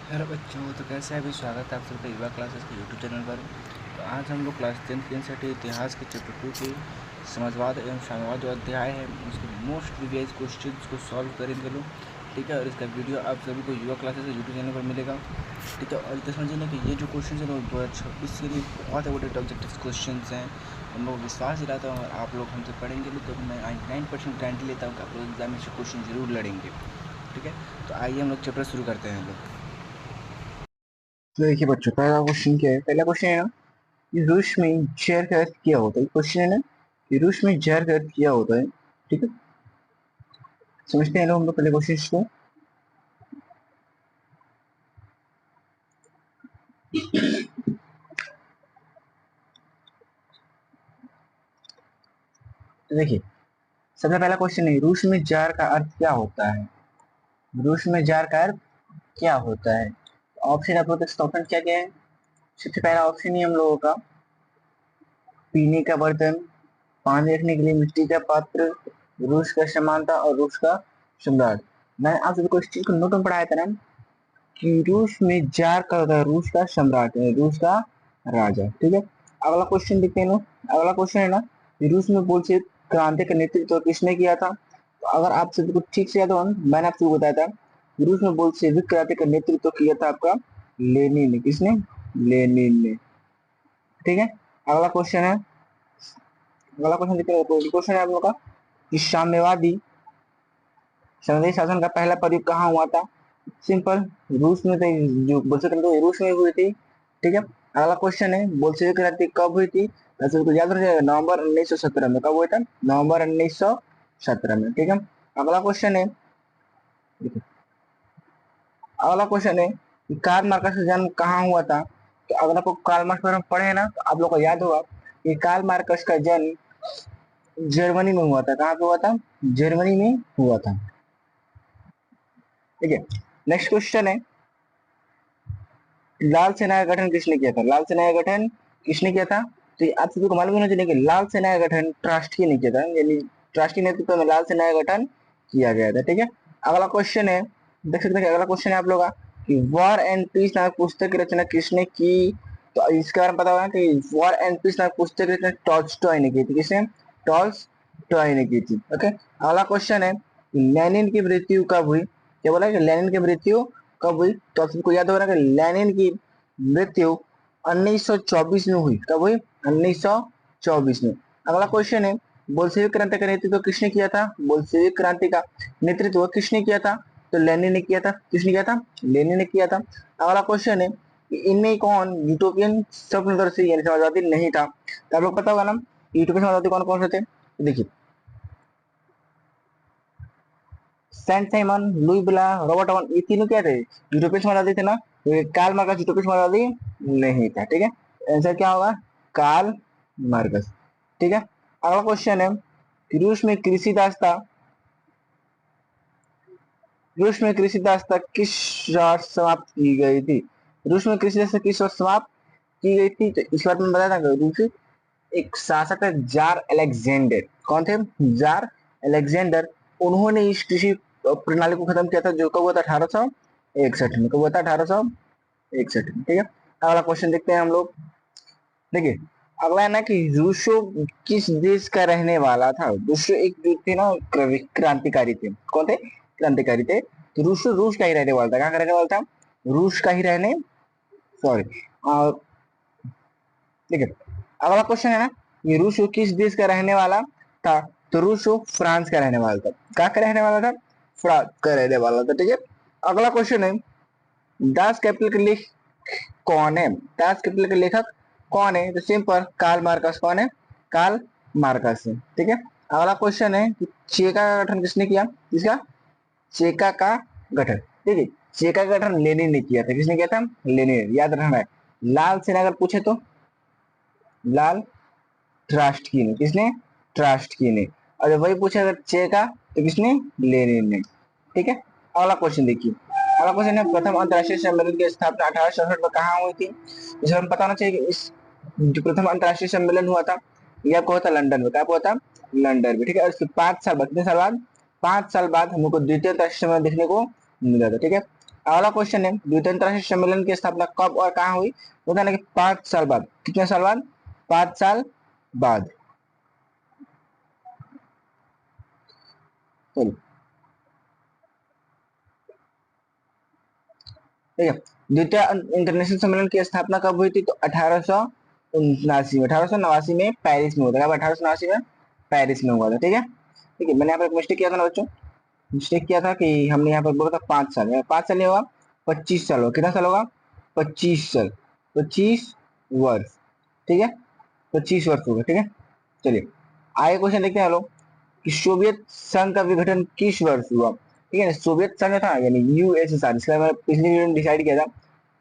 Hello बच्चों, तो कैसे हैं? अभी स्वागत है आप सबका युवा क्लासेस के यूट्यूब चैनल पर। तो आज हम लोग क्लास 10 की एनसीईआरटी इतिहास के चैप्टर 2 के समाजवाद एवं साम्यवाद जो अध्याय है उसके मोस्ट प्रीवियस क्वेश्चंस को सॉल्व करेंगे लोग। ठीक है, और इसका वीडियो आप सभी को युवा क्लासेस के यूट्यूब चैनल पर मिलेगा। ठीक है, और इतना समझिए ना कि ये जो क्वेश्चन है वो 2026 के लिए बहुत बड़े ऑब्जेक्टिव क्वेश्चन हैं। हम लोग विश्वास दिलाता हूँ, अगर आप लोग हमसे पढ़ेंगे तो मैं 99% गारंटी लेता हूँ कि आप लोग एग्जाम में से क्वेश्चन जरूर लड़ेंगे। ठीक है, तो आइए हम लोग चैप्टर शुरू करते हैं हम लोग। तो देखिए बच्चों, पहला क्वेश्चन क्या है? पहला क्वेश्चन है ना कि रूस में जहर का अर्थ क्या होता है। क्वेश्चन है ना कि रूस में जहर का अर्थ क्या होता है। ठीक है, समझते हैं लोग हम लोग पहले क्वेश्चन को। तो देखिए, सबसे पहला क्वेश्चन है रूस में जहर का अर्थ क्या होता है। रूस में जहर का अर्थ क्या होता है? ऑप्शन आप लोग ऑप्शन क्या क्या है? सबसे पहला ऑप्शन ही हम लोगों का पीने का बर्तन, पानी रखने के लिए मिट्टी का पात्र, रूस का समानता और रूस का सम्राट। मैंने आप सभी को इस चीज को नोट में पढ़ाया था ना कि रूस में जार का होता है रूस का सम्राट, है रूस का राजा। ठीक है, अगला क्वेश्चन देखते हैं लोग। अगला क्वेश्चन है ना कि रूस में बोल्शेविक क्रांति का नेतृत्व किसने किया था। तो अगर आप सभी को ठीक से याद हो, मैंने आपको बताया था कि रूस में बोल्शेविक क्रांति का नेतृत्व किया था आपका लेनिन ने। किसने? लेनिन ने। ठीक है, अगला क्वेश्चन है, अगला क्वेश्चन देखते हैं। क्वेश्चन है आप लोग का कि साम्यवादी साम्यवादी शासन का पहला प्रयोग कहाँ हुआ था। सिंपल, रूस में थे। जो बोल्शेविक क्रांति रूस में हुई थी। ठीक है, अगला क्वेश्चन है बोल्शेविक क्रांति कब हुई थी। वैसे तो याद रखिएगा, नवंबर 1917 में। कब हुआ था? नवंबर 1917 में। ठीक है, अगला क्वेश्चन है, अगला क्वेश्चन है कि कार्ल मार्क्स का जन्म कहाँ हुआ था। तो अगर आपको कार्ल मार्क्स पर पढ़े ना तो आप लोग को याद होगा कि कार्ल मार्क्स का जन्म जर्मनी में हुआ था। कहाँ पे हुआ था? जर्मनी में हुआ था। ठीक है, नेक्स्ट क्वेश्चन है लाल सेना का गठन किसने किया था। लाल सेना का गठन किसने किया था? तो ये आप सभी को मालूम होना चाहिए कि लाल सेना का गठन ट्रस्टी ने किया था, यानी ट्रस्टी नेतृत्व में लाल सेना का गठन किया गया था। ठीक है, अगला क्वेश्चन है, देख सकते हैं अगला क्वेश्चन है आप लोग का कि वॉर एंड पीस नामक पुस्तक की रचना किसने की। तो इसके बारे में पता होगा कि वॉर एंड पीस नामक पुस्तक की रचना टॉल्स्टॉय ने की थी। किसने? टॉल्स्टॉय ने की थी। ओके, अगला क्वेश्चन है लेनिन की मृत्यु कब हुई। क्या बोला कि लेनिन की मृत्यु कब हुई? तो आप सबको याद हो रहा है कि लेनिन की मृत्यु 1924 में हुई। कब हुई? 1924 में। अगला क्वेश्चन है बोल्शेविक क्रांति का नेतृत्व किसने किया था। बोल्शेविक क्रांति का नेतृत्व किसने किया था। तो लेनिन ने किया था। किसने किया था? लेनिन ने किया था। अगला क्वेश्चन है कि इनमें कौन यूटोपियन स्वप्नदर्शी यानी समाजवादी नहीं था। तो आप लोग पता होगा ना यूटोपियन समाजवादी कौन कौन से थे। तो देखिए, सेंट साइमन, लुई ब्ला, रॉबर्ट ओवन, ये तीनों क्या थे? यूरोपियन समाजवादी थे ना। तो ये कार्ल मार्कस यूरोपियन समाजवादी नहीं था। ठीक है, आंसर क्या होगा? Karl Marx. ठीक है, अगला क्वेश्चन है कि रूस में कृषि दासता किस वर्ष समाप्त की गई थी। रूस में कृषि दासता किस वर्ष समाप्त की गई थी? तो इस बार मैं बताया था कि रूस एक शासक है जार अलेक्जेंडर। कौन थे? Jar Alexander. उन्होंने इस कृषि प्रणाली को खत्म किया था, जो कब हुआ था? 1861 में। कब हुआ था? 1861 में। ठीक है, अगला क्वेश्चन देखते हैं हम लोग। देखिए, अगला है ना कि रूसो किस देश का रहने वाला था। रूसो एक जो थे ना क्रांतिकारी थे। कौन थे? क्रांतिकारी थे। तो रूसो रूस का ही रहने वाला था। कहाँ का रहने वाला था? रूस का ही रहने, सॉरी, ठीक है, अगला क्वेश्चन है ना ये रूसो किस देश का रहने वाला था। तो रूसो फ्रांस का रहने वाला था। कहाँ का रहने वाला था? फ्रांस का रहने वाला था। ठीक है, अगला क्वेश्चन है दास कैपिटल के लेखक कौन है। दास कैपिटल के लेखक कौन है? तो सिंपल, कार्ल मार्कस। कौन है? कार्ल मार्कस है। ठीक है, अगला क्वेश्चन है कि चेका का गठन किसने किया। किसका? चेका का गठन। ठीक है, चेका का गठन लेनिन ने किया था। किसने किया था? लेनिन। याद रखना है, लाल सेना अगर पूछे तो लाल ट्रस्ट की ने। किसने? ट्रस्ट की ने। और जब वही पूछा अगर चेका तो किसने? लेनिन ने। ठीक है, अगला क्वेश्चन देखिए। अगला क्वेश्चन है प्रथम अंतरराष्ट्रीय सम्मेलन की स्थापना 1867 में कहाँ हुई थी। इसे हम पता होना चाहिए कि इस जो प्रथम अंतरराष्ट्रीय सम्मेलन हुआ था यह आपको हुआ था लंदन में। क्या हुआ था? लंदन में। ठीक है, और उसके 5 साल बाद, कितने साल बाद? 5 साल बाद हम लोग को द्वितीय अंतरराष्ट्रीय सम्मेलन देखने को मिला था। ठीक है, अगला क्वेश्चन है द्वितीय अंतर्राष्ट्रीय सम्मेलन की स्थापना कब और कहाँ हुई? बताना कि 5 साल बाद। कितने साल बाद? 5 साल बाद। चलिए ठीक है, द्वितीय इंटरनेशनल सम्मेलन की स्थापना कब हुई थी? तो 1879 में पेरिस में हुआ था। 1879 में पेरिस में हुआ था। ठीक है, ठीक है। मैंने यहाँ पर एक मिस्टेक किया था ना बच्चों, मिस्टेक किया था कि हमने यहाँ पर बोला था 5 साल, 5 साल नहीं होगा, 25 साल होगा। कितना साल होगा? 25 साल, 25 वर्ष। ठीक है, 25 वर्ष होगा। ठीक है, चलिए आगे क्वेश्चन देखते हैं लोग कि सोवियत संघ का विघटन किस वर्ष हुआ? ठीक है ना, सोवियत संघ था यानी यूएसएसआर, इसका मैंने पिछली वीडियो में डिसाइड किया था,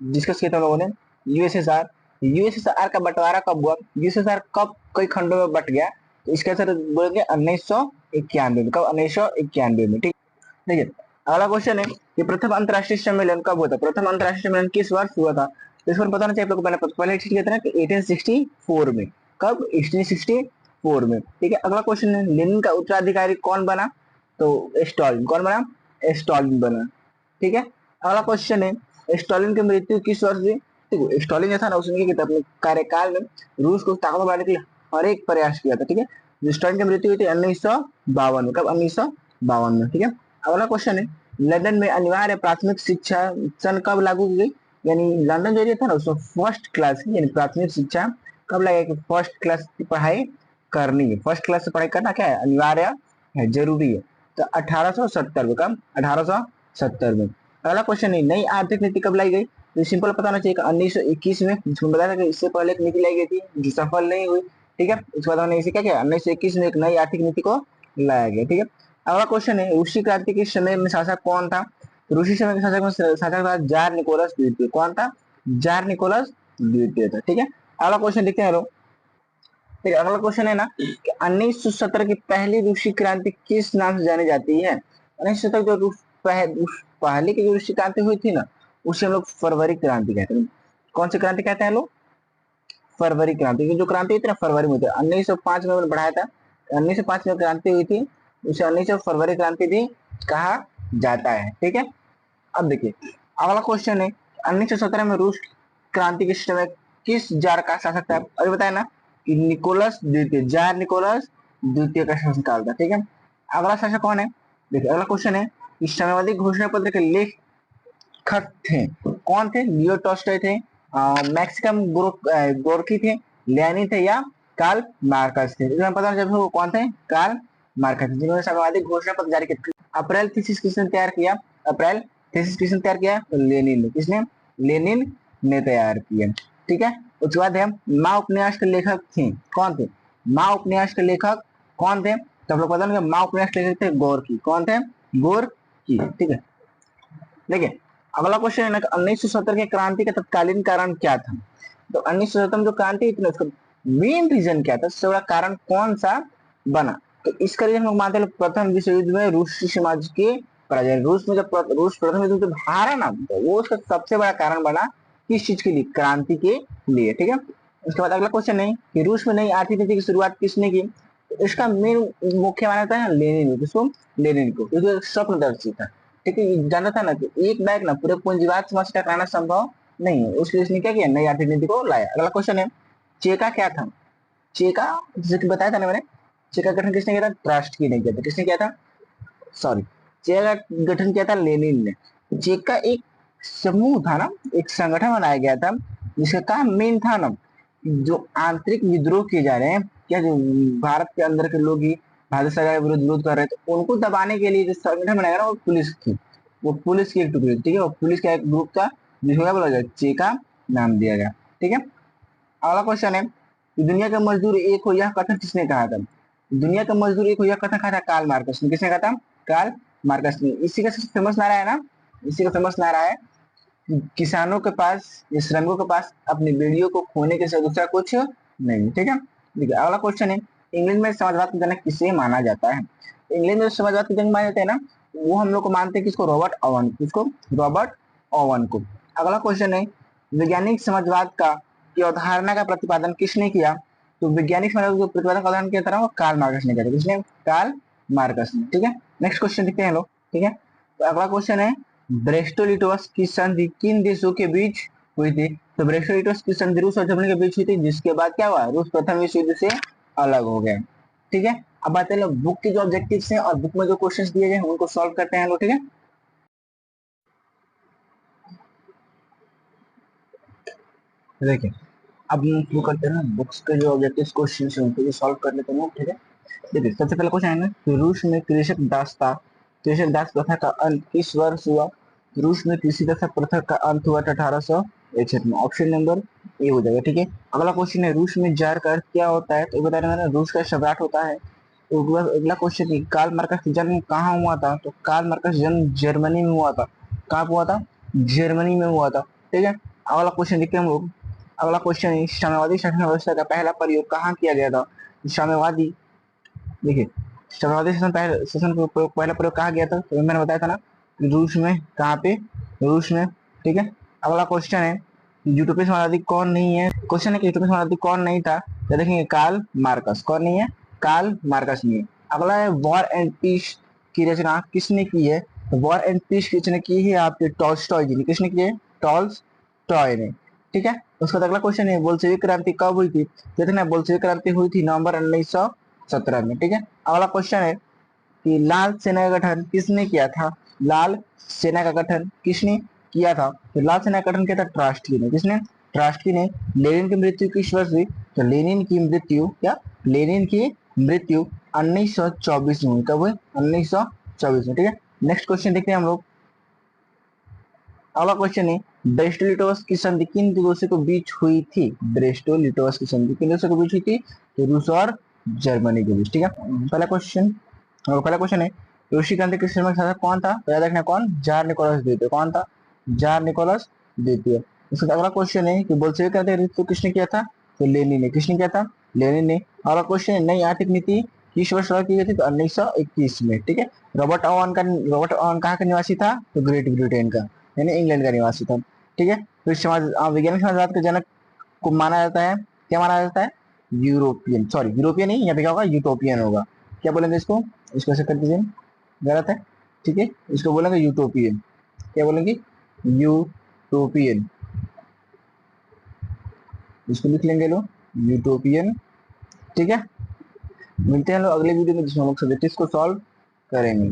डिस्कस किया था हम लोगों ने। यूएसएसआर, यूएसएसआर का बंटवारा कब हुआ? यूएसएसआर कब कई खंडों में बट गया? तो इसका आंसर बोलेंगे 1991 में। कब? 1991 में। ठीक, देखिए अगला क्वेश्चन है कि प्रथम अंतरराष्ट्रीय सम्मेलन कब हुआ था? प्रथम अंतरराष्ट्रीय सम्मेलन किस वर्ष हुआ था? तो इस पर पता नहीं चाहिए आप लोग को। मैंने पहले ठीक किया था ना कि 1864 में। कब? 1864 में। ठीक है, अगला क्वेश्चन है लेनिन का उत्तराधिकारी कौन बना? तो स्टालिन। कौन बना? स्टालिन बना। ठीक है, अगला क्वेश्चन है स्टालिन की मृत्यु किस वर्ष हुई? देखो स्टालिन जो था ना उसने क्या किया था अपने कार्यकाल में रूस को ताकत बढ़ाने के लिए हर एक प्रयास किया था। ठीक है, स्टालिन की मृत्यु हुई थी 1952 में। कब? 1952 में। ठीक है, अगला क्वेश्चन है लंदन में अनिवार्य प्राथमिक शिक्षा सन कब लागू की गई? यानी लंदन जो एरिया था ना उसमें फर्स्ट क्लास की यानी प्राथमिक शिक्षा कब लगेगा कि फर्स्ट क्लास की पढ़ाई करनी है। फर्स्ट क्लास से पढ़ाई करना क्या है? अनिवार्य है, जरूरी है। तो 1870 में। कब? 1870 में। अगला क्वेश्चन है नई आर्थिक नीति कब लाई गई? तो सिंपल पता होना चाहिए कि 1921 में, जिसमें बताया था कि इससे पहले एक नीति लाई गई थी जो सफल नहीं हुई। ठीक है, उसके बाद हमने इसे क्या किया? 1921 में एक नई आर्थिक नीति को लाया गया। ठीक है, अगला क्वेश्चन है रूसी क्रांति के समय में शासक कौन था? रूसी समय के शासक में शासक था जार निकोलस द्वितीय। कौन था? जार निकोलस द्वितीय था। ठीक है, अगला क्वेश्चन देखते हैं लोग। ठीक है, अगला क्वेश्चन है ना कि 1917 की पहली रूसी क्रांति किस नाम से जानी जाती है? 1917 जो पहले की जो रूसी क्रांति हुई थी ना उसे हम लोग फरवरी क्रांति कहते हैं। कौन सी क्रांति कहते हैं लोग? फरवरी क्रांति की जो क्रांति हुई थी ना फरवरी में हुई थी। 1905 में मैंने बढ़ाया था, 1905 में क्रांति हुई थी, उसे 1900 फरवरी क्रांति भी कहा जाता है। ठीक है, अब देखिए अगला क्वेश्चन है 1917 में रूस क्रांति के समय किस जार का शासक था? अभी बताया ना कि निकोलस द्वितीय, जार निकोलस द्वितीय का शासनकाल था। ठीक है, अगला शासक कौन है? देखिए अगला क्वेश्चन है कि साम्यवादी घोषणा पत्र के लेखक थे कौन थे? लियो टॉल्स्टॉय थे, मैक्सिकम गोर्की थे, लेनिन थे या कार्ल मार्कस थे? इसमें पता जब वो कौन थे? कार्ल मार्कस थे, जिन्होंने साम्यवादी घोषणा पत्र जारी किया। अप्रैल थीसिस किसने तैयार किया? अप्रैल थीसिस किसने तैयार किया? तो लेनिन ने। किसने? लेनिन ने तैयार किया। ठीक है, उसके बाद है माँ उपन्यास के लेखक थे कौन थे? माँ उपन्यास के लेखक कौन थे? तो आप लोग पता नहीं माँ उपन्यास के लेखक थे गोर्की। कौन थे? गोर्की। ठीक है, देखिए अगला क्वेश्चन है ना 1970 के क्रांति का तत्कालीन कारण क्या था? तो 1970 में जो क्रांति थी ना उसका मेन रीजन क्या था? सबसे बड़ा कारण कौन सा बना? तो इसका रीजन हम लोग मानते हैं प्रथम विश्व युद्ध में रूसी समाज के पराजय। रूस में जब रूस प्रथम युद्ध में हारा ना तो वो उसका सबसे बड़ा कारण बना। किस चीज के लिए? क्रांति के लिए। ठीक है, उसके बाद अगला क्वेश्चन है कि रूस में नई आर्थिक नीति की शुरुआत किसने की? तो इसका मेन मुख्य माना जाता है लेनिन। किसको? लेनिन को, क्योंकि स्वप्नदर्शी था। ठीक है, जाना था ना कि एक बैग ना पूरे पूंजीवाद समाज का टकराना संभव नहीं है, उसके लिए इसने क्या किया? नई आर्थिक नीति को लाया। अगला क्वेश्चन है चेका क्या था? चेका जैसे कि बताया था ना मैंने, चेका गठन किसने किया था? ट्रस्ट की नहीं किया था। किसने किया था? सॉरी, चेका गठन किया था लेनिन ने। चेका एक समूह था ना, एक संगठन बनाया गया था जिसका काम मेन था ना जो आंतरिक विद्रोह किए जा रहे हैं क्या, जो भारत के अंदर के लोग ही भारत सरकार के विरुद्ध विरोध कर रहे थे उनको दबाने के लिए जो संगठन बनाया गया वो पुलिस थी। वो पुलिस की एक टुकड़ी। ठीक है, वो पुलिस का एक ग्रुप था जिसको क्या बोला गया? चेका नाम दिया गया। ठीक है, अगला क्वेश्चन है कि दुनिया का मजदूर एक हो यह कथन किसने कहा था? दुनिया का मजदूर एक हो यह कथन कहा था कार्ल मार्कस ने। किसने कहा था? कार्ल मार्कस ने। इसी का सबसे फेमस नारा है ना, इसी का फेमस नारा है किसानों के पास या श्रमिकों के पास अपनी बेड़ियों को खोने के सिवा दूसरा कुछ नहीं। ठीक है, देखिए अगला क्वेश्चन है इंग्लैंड में समाजवाद का जनक किसे माना जाता है? इंग्लैंड में समाजवाद के जनक माने जाते हैं ना वो हम लोग को मानते हैं किसको? Robert oven. किसको? रॉबर्ट ओवन को। अगला क्वेश्चन है वैज्ञानिक समाजवाद का की अवधारणा का प्रतिपादन किसने किया? तो वैज्ञानिक समाजवाद को प्रतिपादन का उदाहरण किया था वो कार्ल मार्कस ने किया था। किसने? कार्ल मार्कस ने। ठीक है, नेक्स्ट क्वेश्चन देखते हैं लोग। ठीक है, तो अगला क्वेश्चन है ब्रेस्टो-लिटवास की संधि किन देशों के बीच हुई थी? तो ब्रेस्टो-लिटवास की संधि रूस और जर्मनी के बीच हुई थी, जिसके बाद क्या हुआ, रूस प्रथम विश्व युद्ध से अलग हो गया। ठीक है, अब आते हैं लोग बुक के जो ऑब्जेक्टिव्स हैं और बुक में जो क्वेश्चंस दिए गए हैं उनको सॉल्व करते हैं लोग। ठीक है, देखिए अब हम शुरू करते हैं बुक्स के जो ऑब्जेक्टिव क्वेश्चन है उनको सॉल्व कर लेते हैं। ठीक है, देखिए सबसे पहला क्वेश्चन है ना कि रूस में कृषक दास प्रथा का अंत किस वर्ष हुआ? रूस में कृषि दास प्रथा का अंत हुआ 1861 में। ऑप्शन नंबर ए हो जाएगा। ठीक है, अगला क्वेश्चन है रूस में जार का अर्थ क्या होता है? तो बता रहे हैं रूस का सम्राट होता है। तो अगला क्वेश्चन है कार्ल मार्क्स का जन्म कहाँ हुआ था? तो कार्ल मार्क्स जन्म जर्मनी में हुआ था। कहाँ हुआ था? जर्मनी में हुआ था। ठीक है, अगला क्वेश्चन देखते हैं हम लोग। अगला क्वेश्चन है साम्यवादी शासन व्यवस्था का पहला प्रयोग कहाँ किया गया था? साम्यवादी, देखिए साम्यवादी शासन का पहला प्रयोग कहाँ गया था? तो मैंने बताया था ना रूस में। कहाँ पे? रूस में। ठीक है, अगला क्वेश्चन है यूटोपियन समाजवादी कौन नहीं है? क्वेश्चन है कि यूटोपियन समाजवादी कौन नहीं था? तो देखेंगे कार्ल मार्कस। कौन नहीं है? कार्ल मार्कस नहीं है। अगला है वॉर एंड पीस की रचना किसने की है? तो वॉर एंड पीस की रचना की है आपके टॉल्स्टॉय जी ने। किसने की है? टॉल्स्टॉय ने। ठीक है, उसका अगला क्वेश्चन है बोल्शेविक क्रांति कब हुई थी? देखना बोल्शेविक क्रांति हुई थी नवंबर 1917 में। ठीक है, अगला क्वेश्चन है कि लाल सेना का गठन किसने किया था? लाल सेना का गठन किसने किया था? तो लाल सेना का गठन किया था ट्रास्टकी ने। किसने? ट्रास्टकी ने। लेनिन की मृत्यु किस वर्ष हुई? तो लेनिन की मृत्यु क्या? लेनिन की मृत्यु 1924 में हुई। कब हुई? 1924 में। ठीक है, नेक्स्ट क्वेश्चन देखते हैं हम लोग। अगला क्वेश्चन है ब्रेस्टो लिटोवस की संधि किन देशों के बीच हुई थी? ब्रेस्टो लिटोवस की संधि किन देशों के बीच हुई थी? तो रूस और जर्मनी के बीच। ठीक है, पहला क्वेश्चन है रूसी क्रांति के श्रमिक शासक कौन था? तो याद रखना कौन? जार निकोलस द्वितीय। कौन था? जार निकोलस द्वितीय। इसका अगला क्वेश्चन है कि बोल्शेविक क्रांति का नेतृत्व किसने किया था? तो लेनिन ने। किसने किया था? लेनिन ने। अगला क्वेश्चन है नई आर्थिक नीति किस वर्ष लागू की गई थी? तो 1921 में। ठीक है, रॉबर्ट ओवन कहाँ का निवासी था? तो ग्रेट ब्रिटेन का, यानी इंग्लैंड का निवासी था। ठीक है, तो वैज्ञानिक समाजवाद के जनक को माना जाता है, क्या माना जाता है? यूरोपियन, सॉरी यूरोपियन नहीं, यहाँ पे क्या होगा? यूटोपियन होगा। क्या बोलेंगे इसको? इसको ऐसे कर दीजिए, गलत है। ठीक है, इसको बोलेंगे यूटोपियन। क्या बोलेंगे? यूटोपियन। इसको लिख लेंगे लोग यूटोपियन। ठीक है, मिलते हैं लोग अगले वीडियो में जिसमें हम लोग सब्जेक्टिव्स को सॉल्व करेंगे।